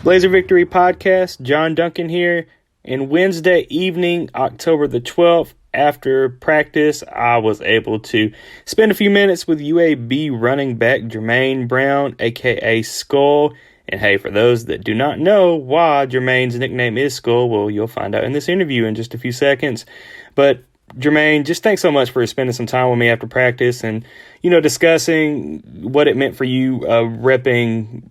Blazer Victory Podcast, John Duncan here. And Wednesday evening, October the 12th, after practice, I was able to spend a few minutes with UAB running back Jermaine Brown, a.k.a. Skull. And hey, for those that do not know why Jermaine's nickname is Skull, well, you'll find out in this interview in just a few seconds. But Jermaine, just thanks so much for spending some time with me after practice and, discussing what it meant for you repping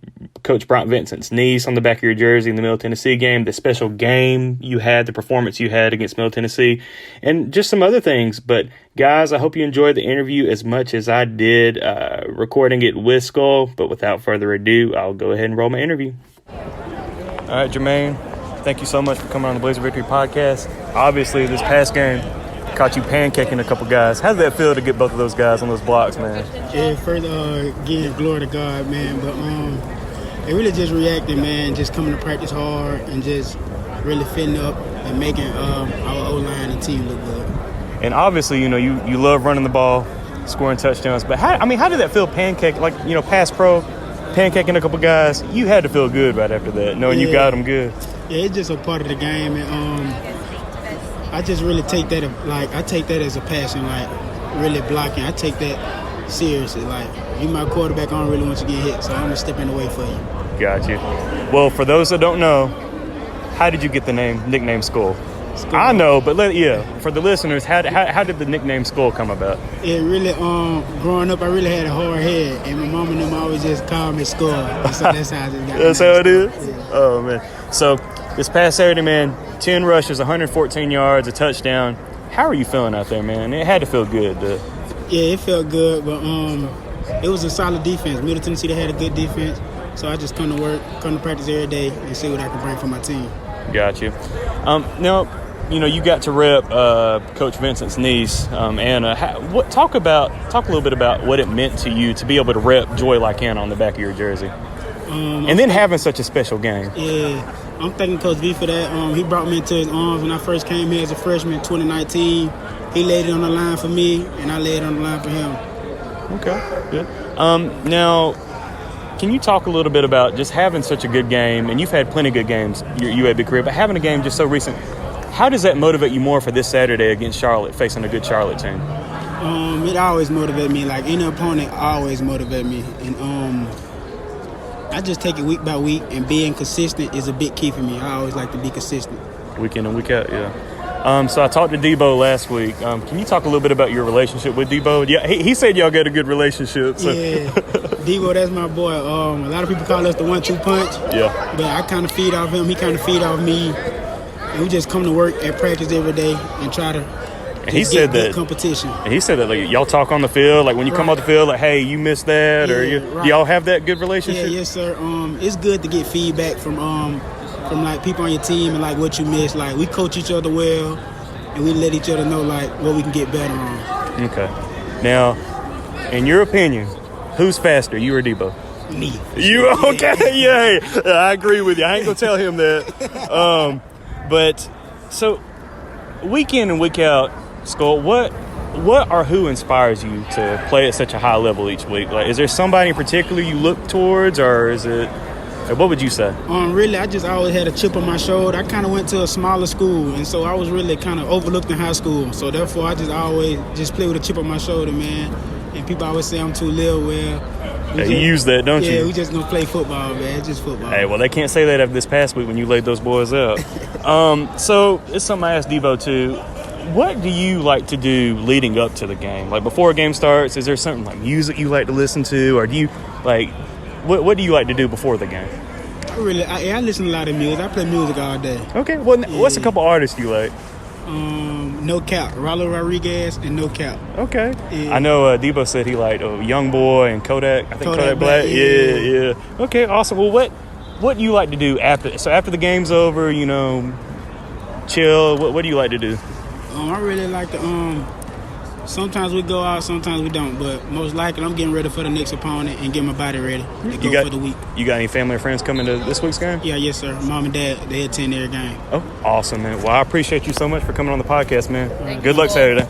Coach Bryant Vincent's niece on the back of your jersey in the Middle Tennessee game, the special game you had, the performance you had against Middle Tennessee, and just some other things. But, guys, I hope you enjoyed the interview as much as I did recording it with Skull. But without further ado, I'll go ahead and roll my interview. All right, Jermaine, thank you so much for coming on the Blazer Victory Podcast. Obviously, this past game caught you pancaking a couple guys. How did that feel to get both of those guys on those blocks, man? Yeah, first, give glory to God, man. But it really just reacted, man, just coming to practice hard and just really fitting up and making our O-line and team look good. And obviously, you love running the ball, scoring touchdowns. But how did that feel, pass pro, pancaking a couple guys? You had to feel good right after that, knowing you got them good. Yeah, it's just a part of the game, and I just really take that as a passion, really blocking. I take that seriously. You my quarterback, I don't really want you to get hit, so I'm going to step in the way for you. Got you. Well, for those that don't know, how did you get the nickname Skull? I know, but for the listeners, how did the nickname Skull come about? It really, growing up, I really had a hard head, and my mom and them always just called me Skull. And so that's how I just got That's how it is? Yeah. Oh, man. So this past Saturday, man, 10 rushes, 114 yards, a touchdown. How are you feeling out there, man? It had to feel good. Yeah, it felt good, but it was a solid defense. Middle Tennessee, they had a good defense. So I just come to practice every day and see what I can bring for my team. Got you. Now, you got to rep Coach Vincent's niece, Anna. Talk a little bit about what it meant to you to be able to rep Joy like Anna on the back of your jersey. And then having such a special game. Yeah, I'm thanking Coach V for that. He brought me into his arms when I first came here as a freshman in 2019. He laid it on the line for me, and I laid it on the line for him. Okay, good. Now, can you talk a little bit about just having such a good game, and you've had plenty of good games your UAB career, but having a game just so recent, how does that motivate you more for this Saturday against Charlotte, facing a good Charlotte team? It always motivates me. Any opponent always motivates me. And I just take it week by week, and being consistent is a big key for me. I always like to be consistent. Week in and week out, yeah. So I talked to Debo last week. Can you talk a little bit about your relationship with Debo? Yeah, he said y'all got a good relationship. So. Yeah, Debo, that's my boy. A lot of people call us the 1-2 punch. Yeah. But I kind of feed off him. He kind of feed off me. And we just come to work at practice every day and try to get good competition. And he said that y'all talk on the field, when you come off the field, hey, you missed that, or y'all have that good relationship? Yeah, yes, sir. It's good to get feedback from people on your team and what you missed. We coach each other well, and we let each other know what we can get better on. Okay. Now, in your opinion, who's faster, you or Debo? Me. You okay? Yeah, I agree with you. I ain't gonna tell him that. But so week in and week out, Skull, what or who inspires you to play at such a high level each week? Is there somebody in particular you look towards, or is it? What would you say? Really, I just always had a chip on my shoulder. I kind of went to a smaller school, and so I was really kind of overlooked in high school. So therefore, I just always play with a chip on my shoulder, man. And people always say I'm too little. Well, you use that, don't you? Yeah, we just gonna play football, man. It's just football. Hey, well, they can't say that after this past week when you laid those boys out. So it's something I asked Devo too. What do you like to do leading up to the game? Before a game starts, is there something music you like to listen to, or do you what do you like to do before the game? I listen to a lot of music. I play music all day. Okay. Well, what's a couple artists you like? No Cap, Rollo Rodriguez, and No Cap. Okay. Yeah. I know Debo said he liked Young Boy and Kodak. I think Kodak Black. Yeah. Okay, awesome. Well, what do you like to do after? So after the game's over, chill. What do you like to do? I really like to sometimes we go out, sometimes we don't. But most likely, I'm getting ready for the next opponent and getting my body ready to go for the week. You got any family or friends coming to this week's game? Yeah, yes, sir. Mom and Dad, they attend their game. Oh, awesome, man. Well, I appreciate you so much for coming on the podcast, man. Good luck Saturday.